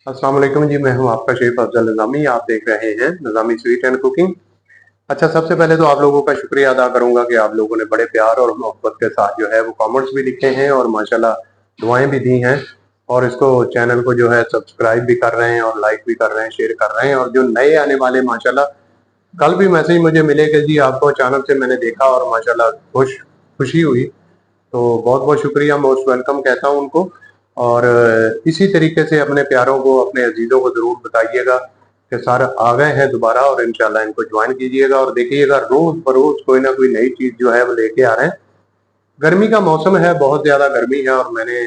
अस्सलाम वालेकुम जी, मैं हूं आपका शेफ अफजल निज़ामी। आप देख रहे हैं निज़ामी स्वीट एंड कुकिंग। अच्छा, सबसे पहले तो आप लोगों का शुक्रिया अदा करूंगा कि आप लोगों ने बड़े प्यार और मोहब्बत के साथ जो है वो कमेंट्स भी लिखे हैं और माशाल्लाह दुआएं भी दी हैं, और इसको चैनल को जो है सब्सक्राइब भी कर रहे हैं और लाइक भी कर रहे हैं, शेयर कर रहे हैं। और जो नए आने वाले माशाल्लाह, कल भी मैसेज मुझे मिले कि जी आपको अचानक से मैंने देखा और माशाल्लाह खुशी हुई। तो बहुत बहुत शुक्रिया, मोस्ट वेलकम कहता हूँ उनको। और इसी तरीके से अपने प्यारों को, अपने अजीजों को जरूर बताइएगा कि सर आ गए हैं दोबारा, और इंशाल्लाह इनको ज्वाइन कीजिएगा और देखिएगा रोज बरोज कोई ना कोई नई चीज जो है वो लेके आ रहे हैं। गर्मी का मौसम है, बहुत ज्यादा गर्मी है, और मैंने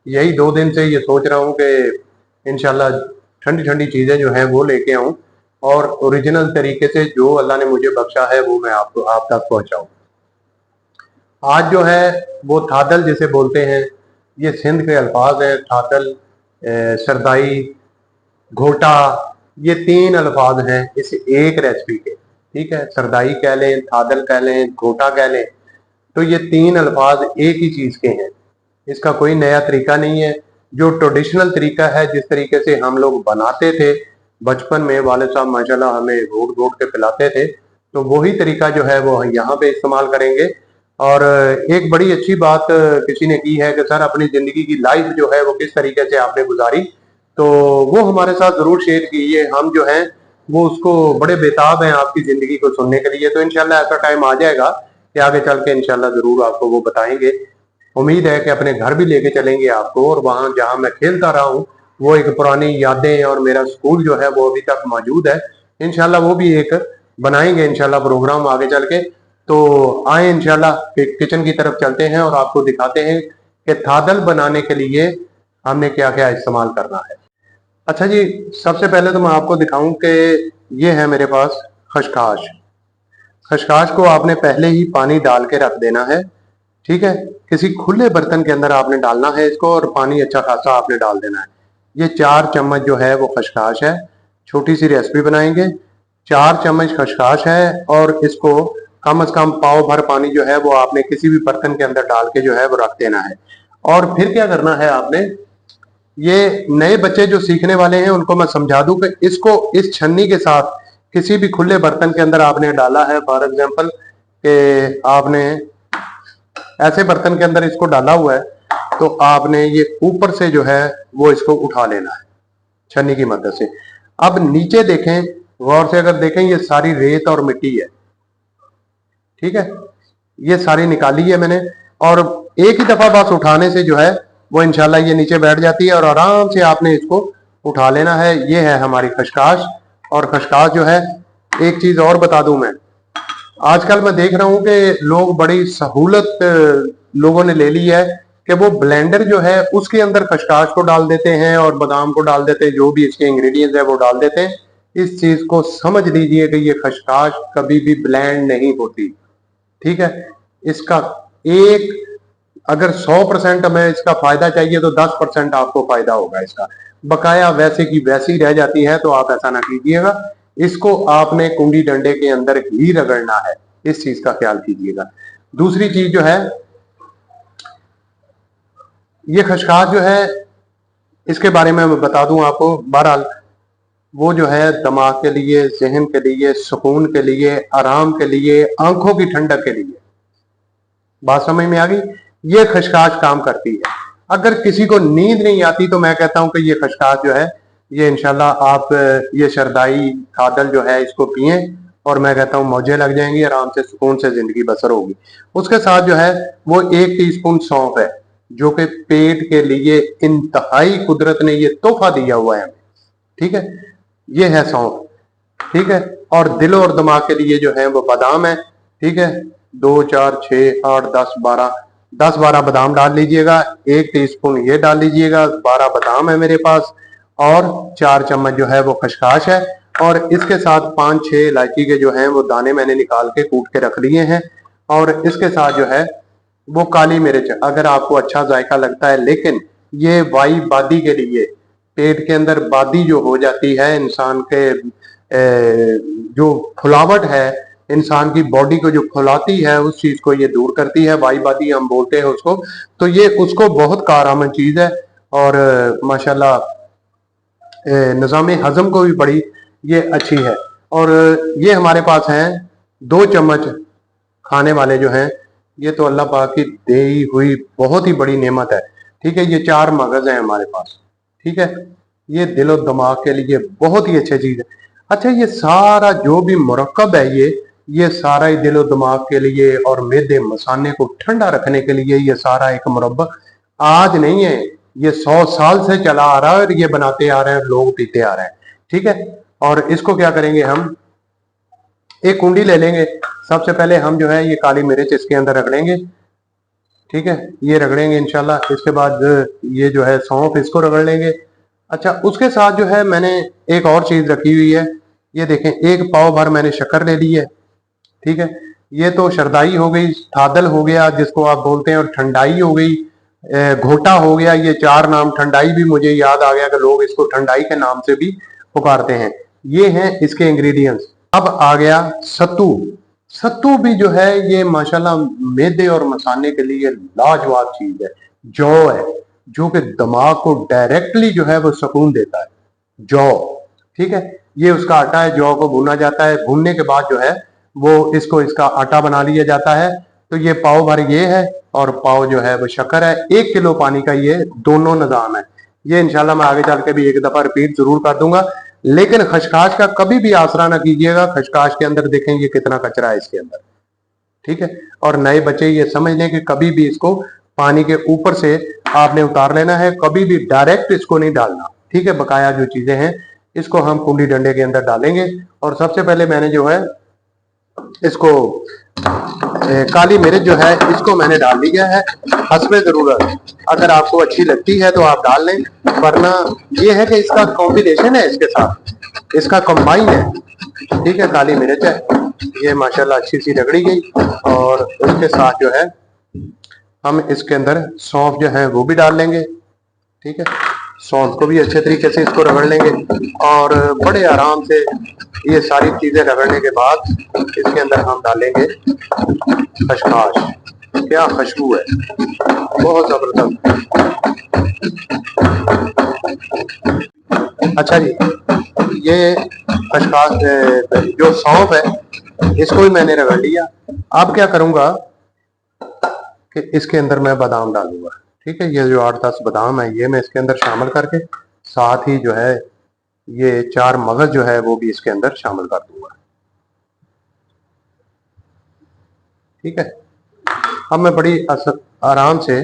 यही 2 दिन से ये सोच रहा हूँ कि इंशाल्लाह ठंडी ठंडी चीजें जो है वो लेके आऊं और ओरिजिनल तरीके से जो अल्लाह ने मुझे बख्शा है वो मैं आपको आप तक पहुंचाऊं। आज जो है वो थादल जिसे बोलते हैं, ये सिंध के अल्फाज हैं। थादल, सरदाई, घोटा, ये 3 अल्फाज हैं इस एक रेसिपी के। ठीक है, सरदाई कह लें, थादल कह लें, घोटा कह लें, तो ये 3 अल्फाज एक ही चीज के हैं। इसका कोई नया तरीका नहीं है। जो ट्रेडिशनल तरीका है, जिस तरीके से हम लोग बनाते थे बचपन में, वाले साहब माशाल्लाह हमें घोट घोट के पिलाते थे, तो वही तरीका जो है वो यहाँ पे इस्तेमाल करेंगे। और एक बड़ी अच्छी बात किसी ने की है कि सर अपनी जिंदगी की लाइफ जो है वो किस तरीके से आपने गुजारी, तो वो हमारे साथ जरूर शेयर कीजिए। हम जो हैं वो उसको बड़े बेताब हैं आपकी जिंदगी को सुनने के लिए। तो इंशाल्लाह ऐसा टाइम आ जाएगा कि आगे चल के इंशाल्लाह जरूर आपको वो बताएंगे। उम्मीद है कि अपने घर भी लेके चलेंगे आपको, और वहां जहां मैं खेलता रहा हूँ वो एक पुरानी यादें और मेरा स्कूल जो है वो अभी तक मौजूद है। इंशाल्लाह वो भी एक बनाएंगे इंशाल्लाह प्रोग्राम आगे चल के। तो आए इंशाल्लाह किचन की तरफ चलते हैं और आपको दिखाते हैं कि थादल बनाने के लिए हमने क्या क्या इस्तेमाल करना है। अच्छा जी, सबसे पहले तो मैं आपको दिखाऊं कि ये है मेरे पास खशखाश। खशखाश को आपने पहले ही पानी डाल के रख देना है। ठीक है, किसी खुले बर्तन के अंदर आपने डालना है इसको, और पानी अच्छा खासा आपने डाल देना है। ये 4 चम्मच जो है वो खशखाश है। छोटी सी रेसिपी बनाएंगे। 4 चम्मच खशखाश है, और इसको कम से कम पाव भर पानी जो है वो आपने किसी भी बर्तन के अंदर डाल के जो है वो रख देना है। और फिर क्या करना है आपने, ये नए बच्चे जो सीखने वाले हैं उनको मैं समझा दूं कि इसको इस छन्नी के साथ किसी भी खुले बर्तन के अंदर आपने डाला है। फॉर एग्जाम्पल कि आपने ऐसे बर्तन के अंदर इसको डाला हुआ है, तो आपने ये ऊपर से जो है वो इसको उठा लेना है छन्नी की मदद से। अब नीचे देखें, गौर से अगर देखें, ये सारी रेत और मिट्टी है। ठीक है, ये सारी निकाली है मैंने, और एक ही दफा बस उठाने से जो है वो इंशाल्लाह ये नीचे बैठ जाती है, और आराम से आपने इसको उठा लेना है। ये है हमारी खशखाश। और खशखाश जो है, एक चीज और बता दूं मैं, आजकल मैं देख रहा हूं कि लोग बड़ी सहूलत लोगों ने ले ली है कि वो ब्लेंडर जो है उसके अंदर खशखाश को डाल देते हैं और बादाम को डाल देते हैं, जो भी इसके इंग्रेडिएंट्स है वो डाल देते हैं। इस चीज को समझ लीजिए कि ये खशखाश कभी भी ब्लेंड नहीं होती। ठीक है, इसका एक, अगर 100% हमें इसका फायदा चाहिए तो 10% आपको फायदा होगा इसका, बकाया वैसे की वैसी रह जाती है। तो आप ऐसा ना कीजिएगा। इसको आपने कुंडी डंडे के अंदर ही रगड़ना है, इस चीज का ख्याल कीजिएगा। दूसरी चीज जो है, ये खशखाश जो है, इसके बारे में मैं बता दूं आपको। बहरहाल वो जो है दिमाग के लिए, जहन के लिए, सुकून के लिए, आराम के लिए, आंखों की ठंडक के लिए, बात समझ में आ गई। ये खशखाश काम करती है। अगर किसी को नींद नहीं आती तो मैं कहता हूं कि ये खशखाश जो है, ये इंशाल्लाह आप ये शरदाई थादल जो है इसको पिए, और मैं कहता हूं मौजें लग जाएंगी, आराम से सुकून से जिंदगी बसर होगी। उसके साथ जो है वो 1 टीस्पून सौंफ है, जो कि पेट के लिए इंतहाई कुदरत ने ये तोहफा दिया हुआ है हमें। ठीक है, ये है सौंफ। ठीक है, और दिल और दिमाग के लिए जो है वो बादाम है। ठीक है, 2 4 6 8 10 12, 10 12 बादाम डाल लीजिएगा। 1 टीस्पून ये डाल लीजिएगा, 12 बादाम है मेरे पास, और 4 चम्मच जो है वो खशखाश है। और इसके साथ 5 6 इलायची के जो हैं वो दाने मैंने निकाल के कूट के रख लिए हैं। और इसके साथ जो है वो काली मिर्च, अगर आपको अच्छा जायका लगता है, लेकिन ये वाई बादी के लिए, पेट के अंदर बादी जो हो जाती है इंसान के, जो फुलावट है इंसान की बॉडी को जो फुलाती है, उस चीज को ये दूर करती है। वाई बादी हम बोलते हैं उसको। तो ये उसको बहुत कारआमद चीज है। और माशाल्लाह निज़ाम हज़म को भी बड़ी ये अच्छी है। और ये हमारे पास हैं 2 चम्मच खाने वाले जो हैं, ये तो अल्लाह पाक की दी हुई बहुत ही बड़ी नेमत है। ठीक है, ये 4 मगज हैं हमारे पास। ठीक है, ये दिलो दिमाग के लिए बहुत ही अच्छी चीज है। अच्छा, ये सारा जो भी मुरक्कब है, ये सारा ही दिलो दिमाग के लिए और मेदे मसाने को ठंडा रखने के लिए, ये सारा एक मुरब्बा आज नहीं है, ये 100 साल से चला आ रहा है और ये बनाते आ रहे हैं, लोग पीते आ रहे हैं। ठीक है, और इसको क्या करेंगे, हम एक कुंडी ले लेंगे। सबसे पहले हम जो है ये काली मिर्च इसके अंदर रगड़ेंगे। ठीक है, ये रगड़ेंगे इंशाल्लाह। इसके बाद ये जो है सौंफ, इसको रगड़ लेंगे। अच्छा, उसके साथ जो है मैंने एक और चीज रखी हुई है, ये देखें, 1 पाव भर मैंने शक्कर ले ली है। ठीक है, ये तो शरदाई हो गई, थादल हो गया जिसको आप बोलते हैं, और ठंडाई हो गई, घोटा हो गया। ये 4 नाम, ठंडाई भी मुझे याद आ गया कि लोग इसको ठंडाई के नाम से भी पुकारते हैं। ये हैं इसके इंग्रेडिएंट्स। अब आ गया सत्तू। सत्तू भी जो है ये माशाल्लाह मैदे और मसाने के लिए लाजवाब चीज है। जौ है, जो कि दिमाग को डायरेक्टली जो है वो सुकून देता है। जौ, ठीक है, ये उसका आटा है। जौ को भुना जाता है, भूनने के बाद जो है वो इसको, इसका आटा बना लिया जाता है। तो ये पाव भर ये है और पाव जो है वो शक्कर है। 1 किलो पानी का ये दोनों निजाम है। ये इंशाल्लाह मैं आगे चल के भी एक दफा रिपीट जरूर कर दूंगा। लेकिन खशकाश का कभी भी आसरा ना कीजिएगा। खशकाश के अंदर देखें ये कितना कचरा है इसके अंदर। ठीक है, और नए बच्चे ये समझ लें कि कभी भी इसको पानी के ऊपर से आपने उतार लेना है, कभी भी डायरेक्ट इसको नहीं डालना। ठीक है, बकाया जो चीजें हैं इसको हम कुंडी डंडे के अंदर डालेंगे। और सबसे पहले मैंने जो है इसको काली मिर्च जो है इसको मैंने डाल दिया है हस्बे जरूरत। अगर आपको अच्छी लगती है तो आप डाल लें, वरना ये है कि इसका कॉम्बिनेशन है, इसके साथ इसका कंबाइन है। ठीक है, काली मिर्च है, ये माशाल्लाह अच्छी सी रगड़ी गई। और उसके साथ जो है हम इसके अंदर सौंफ जो है वो भी डाल लेंगे। ठीक है, सौंफ को भी अच्छे तरीके से इसको रगड़ लेंगे और बड़े आराम से ये सारी चीजें रगड़ने के बाद इसके अंदर हम डालेंगे खशखाश। क्या खुशबू है, बहुत जबरदस्त। अच्छा जी, ये खशखाश जो सौंफ है इसको भी मैंने रगड़ लिया। अब क्या करूंगा कि इसके अंदर मैं बादाम डालूंगा। ठीक है, ये जो 8-10 बादाम है ये मैं इसके अंदर शामिल करके, साथ ही जो है ये 4 मगज जो है वो भी इसके अंदर शामिल कर दूंगा। ठीक है, अब मैं बड़ी आराम से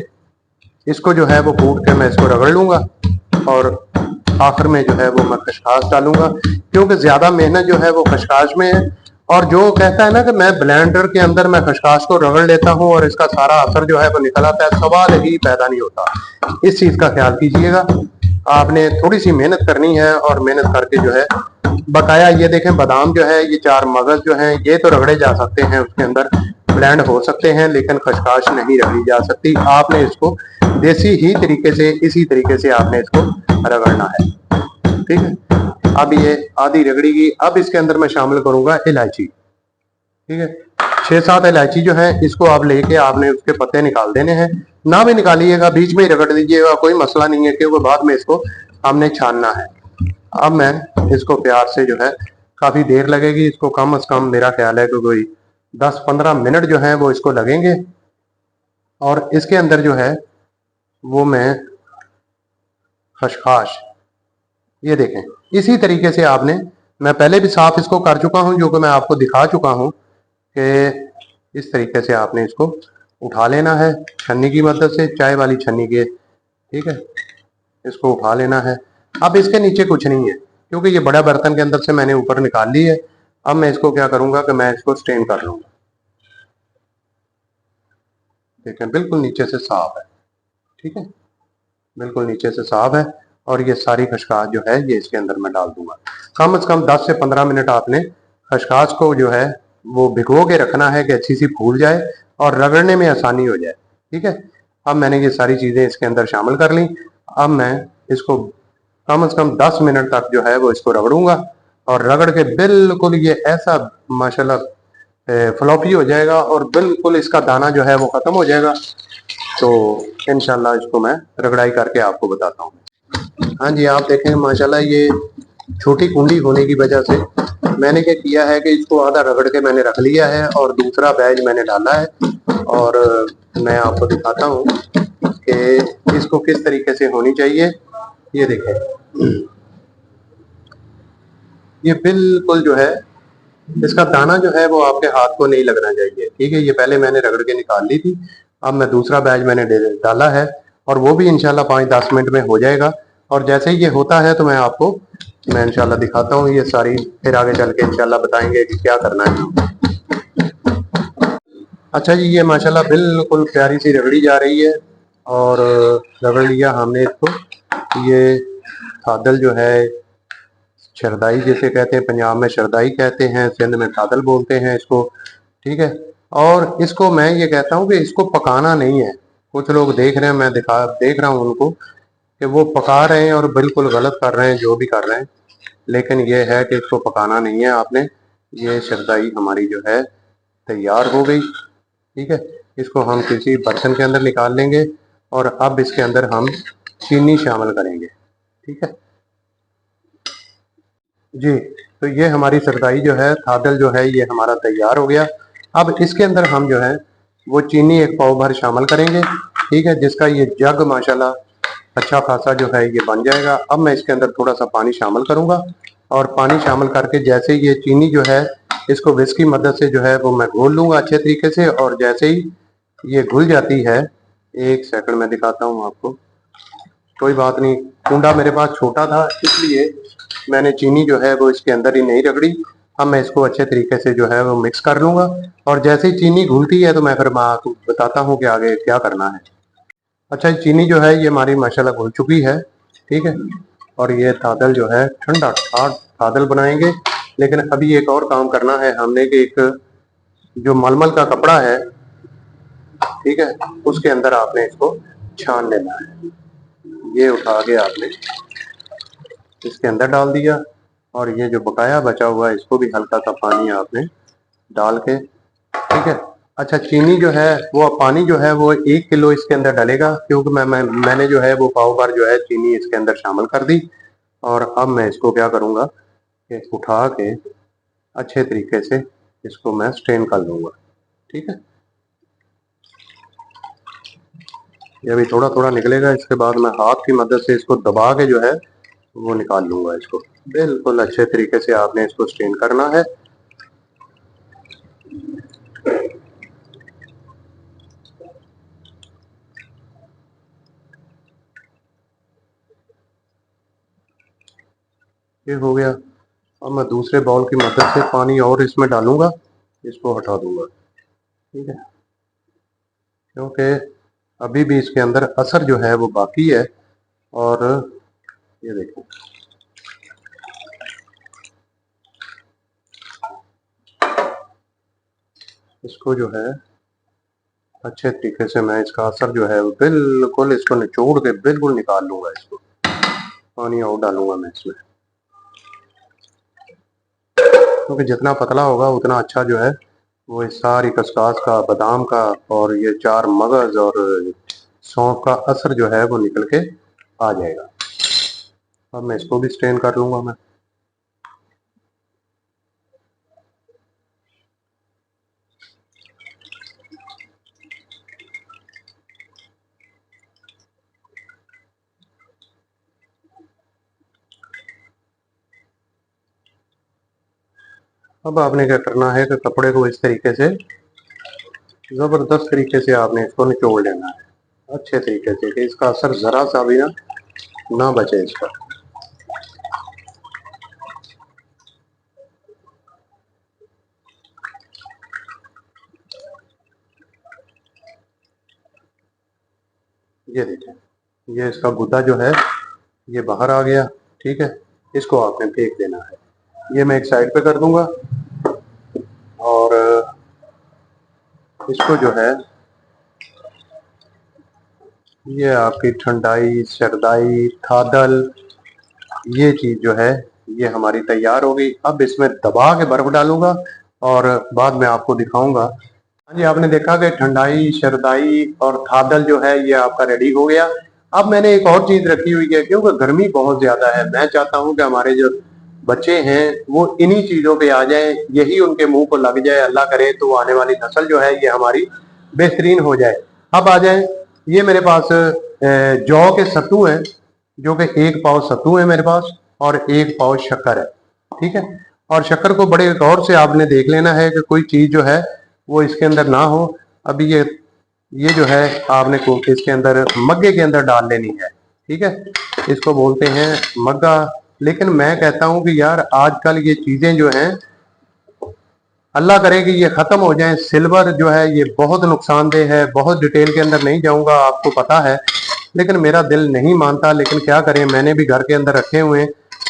इसको जो है वो कूट के मैं इसको रगड़ लूंगा और आखिर में जो है वो मैं खशखाश डालूंगा, क्योंकि ज्यादा मेहनत जो है वो खशखाश में है। और जो कहता है ना कि मैं ब्लेंडर के अंदर मैं खशखाश को रगड़ लेता हूँ और इसका सारा असर जो है वो निकल आता है, सवाल ही पैदा नहीं होता। इस चीज का ख्याल कीजिएगा, आपने थोड़ी सी मेहनत करनी है और मेहनत करके जो है बकाया, ये देखें बादाम जो है, ये 4 मगज जो हैं ये तो रगड़े जा सकते हैं, उसके अंदर ब्लेंड हो सकते हैं, लेकिन खशखाश नहीं रगड़ी जा सकती। आपने इसको देसी ही तरीके से, इसी तरीके से आपने इसको रगड़ना है। ठीक है, अब ये आधी रगड़ी गई। अब इसके अंदर मैं शामिल करूंगा इलायची। ठीक है, 6-7 इलायची जो है इसको आप लेके आपने उसके पत्ते निकाल देने हैं। ना भी निकालिएगा, बीच में ही रगड़ दीजिएगा, कोई मसला नहीं है, क्योंकि बाद में इसको हमने छानना है। अब मैं इसको प्यार से जो है, काफी देर लगेगी इसको, कम से कम मेरा ख्याल है कि कोई 10-15 मिनट जो है वो इसको लगेंगे। और इसके अंदर जो है वो मैं खशखाश, ये देखें इसी तरीके से आपने, मैं पहले भी साफ इसको कर चुका हूं, जो कि मैं आपको दिखा चुका हूं कि इस तरीके से आपने इसको उठा लेना है छन्नी की मदद से, चाय वाली छन्नी के। ठीक है, इसको उठा लेना है। अब इसके नीचे कुछ नहीं है, क्योंकि ये बड़ा बर्तन के अंदर से मैंने ऊपर निकाल ली है। अब मैं इसको क्या करूंगा कि मैं इसको स्ट्रेन कर लूंगा। देखें बिल्कुल नीचे से साफ है। ठीक है, बिल्कुल नीचे से साफ है। और ये सारी खशखाश जो है ये इसके अंदर मैं डाल दूंगा। कम से कम 10 से 15 मिनट आपने खशखाश को जो है वो भिगो के रखना है कि अच्छी सी फूल जाए और रगड़ने में आसानी हो जाए। ठीक है, अब मैंने ये सारी चीजें इसके अंदर शामिल कर ली। अब मैं इसको कम से कम 10 मिनट तक जो है वो इसको रगड़ूंगा और रगड़ के बिल्कुल ये ऐसा माशाल्लाह फ्लॉपी हो जाएगा और बिल्कुल इसका दाना जो है वो खत्म हो जाएगा। तो इंशाल्लाह इसको मैं रगड़ाई करके आपको बताता हूँ। हाँ जी, आप देखें माशाल्लाह ये छोटी कुंडी होने की वजह से मैंने क्या किया है कि इसको आधा रगड़ के मैंने रख लिया है और दूसरा बैच मैंने डाला है। और मैं आपको दिखाता हूँ कि इसको किस तरीके से होनी चाहिए। ये देखें, ये बिल्कुल जो है इसका दाना जो है वो आपके हाथ को नहीं लगना चाहिए। ठीक है, ये पहले मैंने रगड़ के निकाल ली थी। अब मैं दूसरा बैच मैंने डाला है और वो भी इंशाल्लाह 5-10 मिनट में हो जाएगा। और जैसे ही ये होता है तो मैं इंशाल्लाह दिखाता हूँ ये सारी, फिर आगे चल के इंशाल्लाह बताएंगे कि क्या करना है। अच्छा जी, ये माशाल्लाह बिल्कुल प्यारी सी रगड़ी जा रही है और रगड़ लिया हमने इसको। ये थादल जो है, शरदाई जिसे कहते हैं, पंजाब में शरदाई कहते हैं, सिंध में थादल बोलते हैं इसको। ठीक है, और इसको मैं ये कहता हूँ कि इसको पकाना नहीं है। कुछ लोग देख रहे हैं, मैं देख रहा हूँ उनको कि वो पका रहे हैं और बिल्कुल गलत कर रहे हैं जो भी कर रहे हैं। लेकिन ये है कि इसको पकाना नहीं है आपने। ये शरदाई हमारी जो है तैयार हो गई। ठीक है, इसको हम किसी बर्तन के अंदर निकाल लेंगे और अब इसके अंदर हम चीनी शामिल करेंगे। ठीक है जी, तो ये हमारी शरदाई जो है, थादल जो है, ये हमारा तैयार हो गया। अब इसके अंदर हम जो है वो चीनी 1 पाव भर शामिल करेंगे। ठीक है, जिसका ये जग माशाल्लाह अच्छा खासा जो है ये बन जाएगा। अब मैं इसके अंदर थोड़ा सा पानी शामिल करूंगा और पानी शामिल करके जैसे ही ये चीनी जो है इसको विस्क की मदद से जो है वो मैं घोल लूंगा अच्छे तरीके से। और जैसे ही ये घुल जाती है, 1 सेकंड में दिखाता हूँ आपको। कोई बात नहीं, कुंडा मेरे पास छोटा था इसलिए मैंने चीनी जो है वो इसके अंदर ही नहीं रगड़ी। अब मैं इसको अच्छे तरीके से जो है वो मिक्स कर लूंगा और जैसे ही चीनी घुलती है तो मैं फिर आपको बताता हूँ कि आगे क्या करना है। अच्छा, चीनी जो है ये हमारी माशाल्लाह घुल चुकी है। ठीक है, और ये थादल जो है ठंडा ठाट थादल बनाएंगे। लेकिन अभी एक और काम करना है हमने कि एक जो मलमल का कपड़ा है, ठीक है, उसके अंदर आपने इसको छान लेना है। ये उठा के आपने इसके अंदर डाल दिया और ये जो बकाया बचा हुआ है इसको भी हल्का सा पानी आपने डाल के, ठीक है। अच्छा, चीनी जो है वो पानी जो है वो 1 किलो इसके अंदर डलेगा, क्योंकि मैंने जो है वो पाव भर जो है चीनी इसके अंदर शामिल कर दी। और अब मैं इसको क्या करूंगा कि उठा के अच्छे तरीके से इसको मैं स्ट्रेन कर लूंगा। ठीक है, ये अभी थोड़ा थोड़ा निकलेगा, इसके बाद मैं हाथ की मदद से इसको दबा के जो है वो निकाल लूंगा इसको। बिल्कुल अच्छे तरीके से आपने इसको स्ट्रेन करना है। ये हो गया। अब मैं दूसरे बाउल की मदद से पानी और इसमें डालूंगा, इसको हटा दूंगा। ठीक है, क्योंकि अभी भी इसके अंदर असर जो है वो बाकी है। और ये देखो, इसको जो है अच्छे तरीके से मैं इसका असर जो है बिल्कुल इसको निचोड़ के बिल्कुल निकाल लूंगा। इसको पानी और डालूंगा मैं इसमें, क्योंकि जितना पतला होगा उतना अच्छा जो है वो इस सारी खसखस का, बादाम का और ये 4 मगज और सौंफ का असर जो है वो निकल के आ जाएगा। अब मैं इसको भी स्ट्रेन कर लूंगा मैं। अब आपने क्या करना है कि कपड़े को इस तरीके से जबरदस्त तरीके से आपने इसको निचोड़ लेना है अच्छे तरीके से, कि इसका असर जरा सा भी ना बचे इसका। ये देखें, ये इसका गुदा जो है ये बाहर आ गया। ठीक है, इसको आपने फेंक देना है। ये मैं एक साइड पे कर दूंगा और इसको जो है ये आपकी ठंडाई, शरदाई, थादल, ये चीज जो है ये हमारी तैयार हो गई। अब इसमें दबा के बर्फ डालूंगा और बाद में आपको दिखाऊंगा। हाँ जी, आपने देखा कि ठंडाई, शरदाई और थादल जो है ये आपका रेडी हो गया। अब मैंने एक और चीज रखी हुई है, क्योंकि गर्मी बहुत ज्यादा है, मैं चाहता हूं कि हमारे जो बच्चे हैं वो इन्हीं चीजों पे आ जाएं, यही उनके मुंह को लग जाए, अल्लाह करे तो आने वाली नस्ल जो है ये हमारी बेहतरीन हो जाए। अब आ जाए, ये मेरे पास जौ के सत्तू हैं, जो कि 1 पाव सत्तू है मेरे पास और 1 पाव शक्कर है। ठीक है, और शक्कर को बड़े गौर से आपने देख लेना है कि कोई चीज जो है वो इसके अंदर ना हो। अभी ये जो है आपने को इसके अंदर मग्गे के अंदर डाल लेनी है। ठीक है, इसको बोलते हैं मग्गा। लेकिन मैं कहता हूं कि यार आजकल ये चीजें जो हैं, अल्लाह करे कि ये खत्म हो जाए। सिल्वर जो है ये बहुत नुकसानदेह है, बहुत डिटेल के अंदर नहीं जाऊंगा, आपको पता है, लेकिन मेरा दिल नहीं मानता। लेकिन क्या करें, मैंने भी घर के अंदर रखे हुए हैं।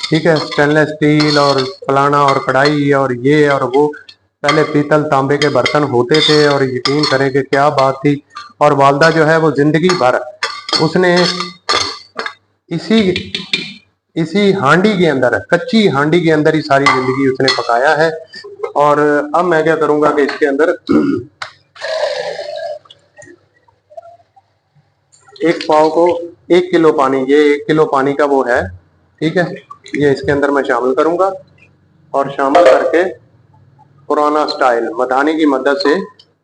ठीक है, स्टेनलेस स्टील और फलाना और कढ़ाई और ये और वो, पहले पीतल तांबे के बर्तन होते थे और यकीन करें कि क्या बात थी। और वालदा जो है वो जिंदगी भर उसने इसी इसी हांडी के अंदर, कच्ची हांडी के अंदर ही सारी जिंदगी उसने पकाया है। और अब मैं क्या करूंगा कि इसके अंदर 1 पाव को 1 किलो पानी, ये 1 किलो पानी का वो है। ठीक है, ये इसके अंदर मैं शामिल करूंगा और शामिल करके पुराना स्टाइल मधानी की मदद से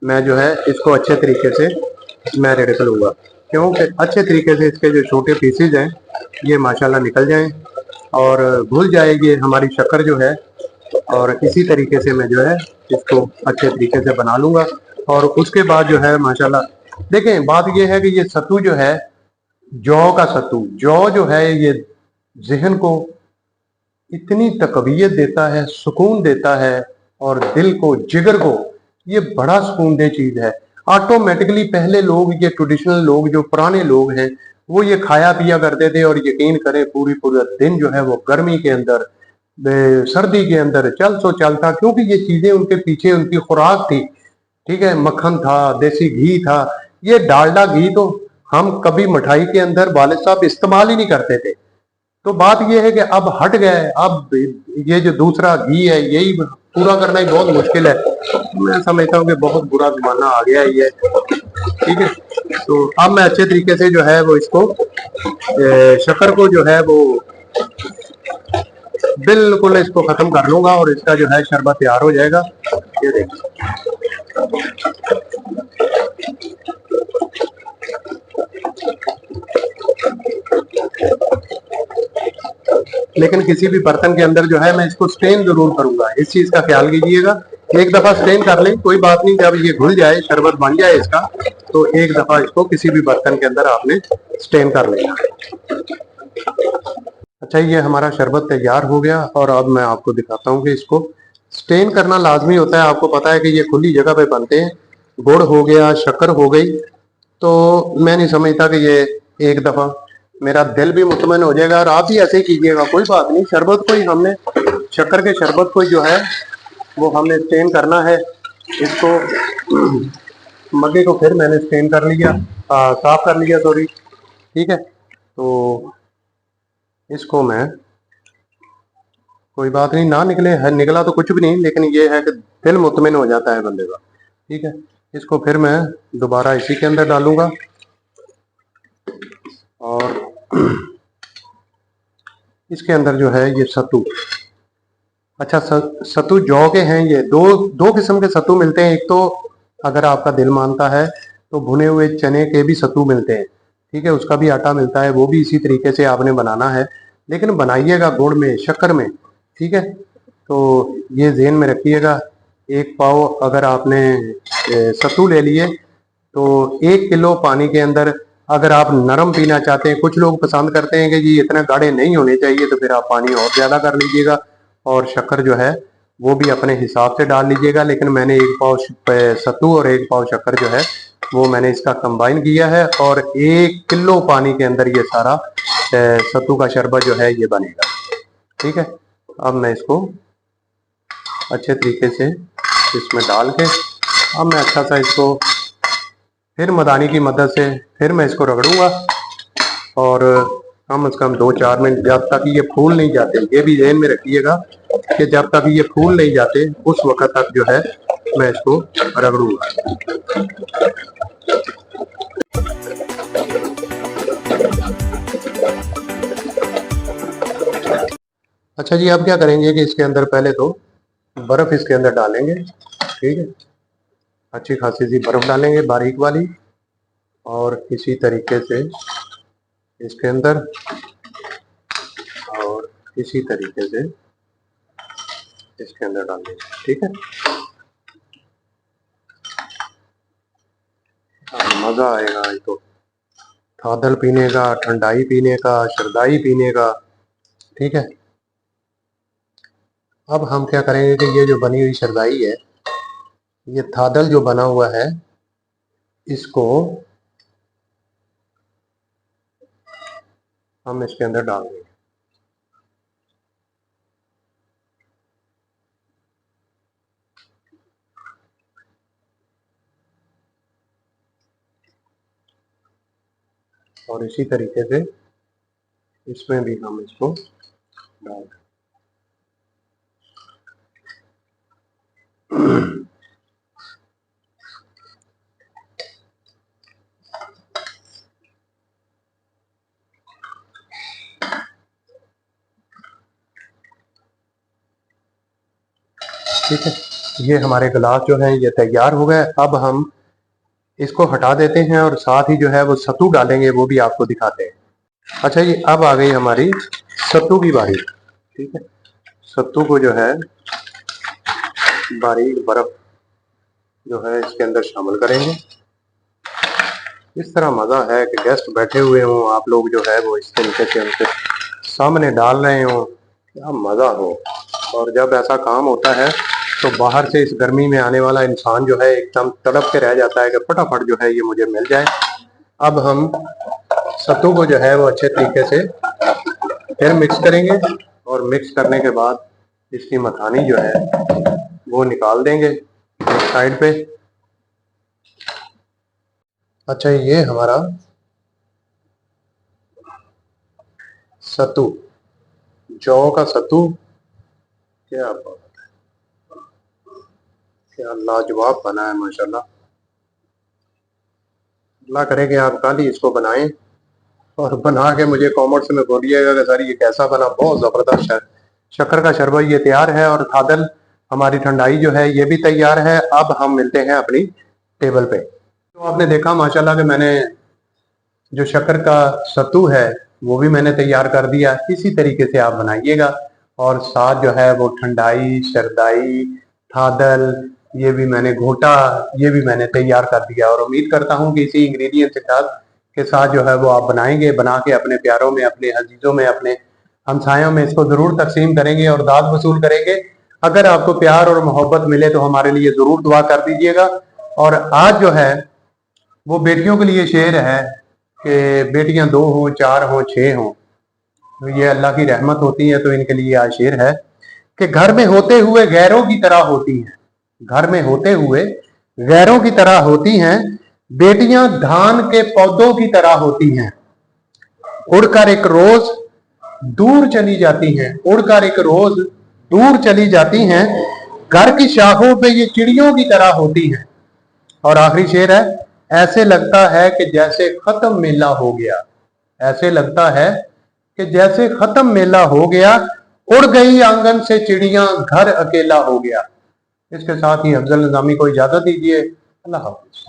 मैं जो है इसको अच्छे तरीके से मैं रेडी करूंगा, क्योंकि अच्छे तरीके से इसके जो छोटे पीसेज हैं ये माशाल्लाह निकल जाएं और घुल जाएगी हमारी शक्कर जो है। और इसी तरीके से मैं जो है इसको अच्छे तरीके से बना लूंगा। और उसके बाद जो है माशाल्लाह देखें, बात ये है कि ये सत्तू जो है, जौ का सत्तू, जौ जो है ये जहन को इतनी तकवीयत देता है, सुकून देता है, और दिल को, जिगर को, ये बड़ा सुकून दे चीज है। ऑटोमेटिकली पहले लोग, ये ट्रेडिशनल लोग, जो पुराने लोग हैं, वो ये खाया पिया करते थे और यकीन करें पूरी पूरा दिन जो है वो गर्मी के अंदर, सर्दी के अंदर चल सो चलता, क्योंकि ये चीजें उनके पीछे उनकी खुराक थी। ठीक है, मक्खन था, देसी घी था। ये डालडा घी तो हम कभी मिठाई के अंदर वालिद साहब इस्तेमाल ही नहीं करते थे। तो बात यह है कि अब हट गए, अब ये जो दूसरा घी है यही पूरा करना ही बहुत मुश्किल है। मैं समझता हूँ कि बहुत बुरा जमाना आ गया है ये। ठीक है, तो अब मैं अच्छे तरीके से जो है वो इसको शक्कर को जो है वो बिल्कुल इसको खत्म कर लूंगा और इसका जो है शरबत तैयार हो जाएगा। ये देखिए, लेकिन किसी भी बर्तन के अंदर जो है मैं इसको स्टेन जरूर करूंगा, इस चीज का ख्याल कीजिएगा। एक दफा स्टेन कर लें कोई बात नहीं, जब ये घुल जाए, शरबत बन जाए इसका, तो एक दफा इसको किसी भी बर्तन के अंदर आपने स्टेन कर लेना। अच्छा, ये हमारा शरबत तैयार हो गया और अब मैं आपको दिखाता हूँ कि इसको स्टेन करना लाजमी होता है। आपको पता है कि ये खुली जगह पे बनते हैं। गुड़ हो गया, शक्कर हो गई, तो मैं नहीं समझता कि ये एक दफा मेरा दिल भी मुतमइन हो जाएगा और आप भी ऐसे ही कीजिएगा, कोई बात नहीं। शरबत को ही हमने, शक्कर के शरबत को जो है वो हमने स्टेन करना है। इसको मग्गे को फिर मैंने स्टेन कर लिया, साफ कर लिया, सॉरी। ठीक है, तो इसको मैं, कोई बात नहीं, ना निकले है, निकला तो कुछ भी नहीं, लेकिन ये है कि दिल मुतमिन हो जाता है बंदे का। ठीक है, इसको फिर मैं दोबारा इसी के अंदर डालूंगा और इसके अंदर जो है ये सत्तू, अच्छा सत्तू जौ के हैं। ये दो किस्म के सत्तू मिलते हैं। एक तो अगर आपका दिल मानता है तो भुने हुए चने के भी सत्तू मिलते हैं। ठीक है, उसका भी आटा मिलता है, वो भी इसी तरीके से आपने बनाना है, लेकिन बनाइएगा गुड़ में, शक्कर में। ठीक है, तो ये ज़हन में रखिएगा। 1 पाव अगर आपने सत्तू ले लिए तो 1 किलो पानी के अंदर, अगर आप नरम पीना चाहते हैं, कुछ लोग पसंद करते हैं कि जी इतना गाढ़े नहीं होने चाहिए, तो फिर आप पानी और ज़्यादा कर लीजिएगा और शक्कर जो है वो भी अपने हिसाब से डाल लीजिएगा। लेकिन मैंने 1 पाव सत्तू और 1 पाव शक्कर जो है वो मैंने इसका कंबाइन किया है और 1 किलो पानी के अंदर ये सारा सत्तू का शरबत जो है ये बनेगा। ठीक है, अब मैं इसको अच्छे तरीके से इसमें डाल के, अब मैं अच्छा सा इसको फिर मदानी की मदद से फिर मैं इसको रगड़ूंगा और कम से कम 2-4 मिनट, जब तक ये फूल नहीं जाते। ये भी ध्यान में रखिएगा कि जब तक ये फूल नहीं जाते उस वक्त तक जो है मैं इसको रगड़ूंगा। अच्छा जी, अब क्या करेंगे कि इसके अंदर पहले तो बर्फ इसके अंदर डालेंगे। ठीक है, अच्छी खासी सी बर्फ डालेंगे, बारीक वाली। और इसी तरीके से इसके अंदर, और इसी तरीके से इसके अंदर डाल देंगे। ठीक है, मजा आएगा ये तो, थादल पीने का, ठंडाई पीने का, शरदाई पीने का। ठीक है, अब हम क्या करेंगे कि ये जो बनी हुई शरदाई है, ये थादल जो बना हुआ है, इसको हम इसके अंदर डाल देंगे। और इसी तरीके से इसमें भी हम इसको डाल दें। ठीक है, ये हमारे गिलास जो है ये तैयार हो गए। अब हम इसको हटा देते हैं और साथ ही जो है वो सत्तू डालेंगे, वो भी आपको दिखाते हैं। अच्छा जी, अब आ गई हमारी सत्तू की बारी। ठीक है, सत्तू को जो है बारीक बर्फ जो है इसके अंदर शामिल करेंगे। इस तरह मज़ा है कि गेस्ट बैठे हुए हों, आप लोग जो है वो इस तरीके से उनके सामने डाल रहे हों, क्या मज़ा हो। और जब ऐसा काम होता है तो बाहर से इस गर्मी में आने वाला इंसान जो है एकदम तड़प के रह जाता है कि फटाफट जो है ये मुझे मिल जाए। अब हम सत्तू को जो है वो अच्छे तरीके से फिर मिक्स करेंगे, और मिक्स करने के बाद इसकी मथानी जो है वो निकाल देंगे एक साइड पे। अच्छा, ये हमारा सत्तू, जौ का सत्तू, क्या बात, क्या लाजवाब बना है माशाल्लाह। अल्लाह करे कि आप कल ही इसको बनाएं और बना के मुझे कमेंट्स में बोलिएगा कि सर ये कैसा बना। बहुत ज़बरदस्त है। शक्कर का शरबत ये तैयार है और थादल हमारी ठंडाई जो है ये भी तैयार है। अब हम मिलते हैं अपनी टेबल पे। तो आपने देखा माशाल्लाह कि मैंने जो शक्कर का सत्तू है वो भी मैंने तैयार कर दिया। इसी तरीके से आप बनाइएगा। और साथ जो है वो ठंडाई, शरदाई, थादल, ये भी मैंने घोटा, ये भी मैंने तैयार कर दिया। और उम्मीद करता हूँ कि इसी इंग्रेडिएंट के साथ जो है वो आप बनाएंगे, बना के अपने प्यारों में, अपने अजीजों में, अपने हमसायों में इसको जरूर तकसीम करेंगे और दाद वसूल करेंगे। अगर आपको प्यार और मोहब्बत मिले तो हमारे लिए जरूर दुआ कर दीजिएगा। और आज जो है वो बेटियों के लिए शेर है कि बेटियां 2 हों, 4 हों, 6 हों, तो ये अल्लाह की रहमत होती है। तो इनके लिए आज शेर है कि घर में होते हुए गैरों की तरह होती हैं, घर में होते हुए गैरों की तरह होती हैं, बेटियां धान के पौधों की तरह होती हैं। उड़कर एक रोज दूर चली जाती हैं, उड़कर एक रोज दूर चली जाती हैं, घर की शाखों पे ये चिड़ियों की तरह होती हैं। और आखिरी शेर है, ऐसे लगता है कि जैसे खत्म मेला हो गया, ऐसे लगता है कि जैसे खत्म मेला हो गया, उड़ गई आंगन से चिड़ियां, घर अकेला हो गया। इसके साथ ही अफजल निजामी को इजाजत दीजिए। अल्लाह हाफिज।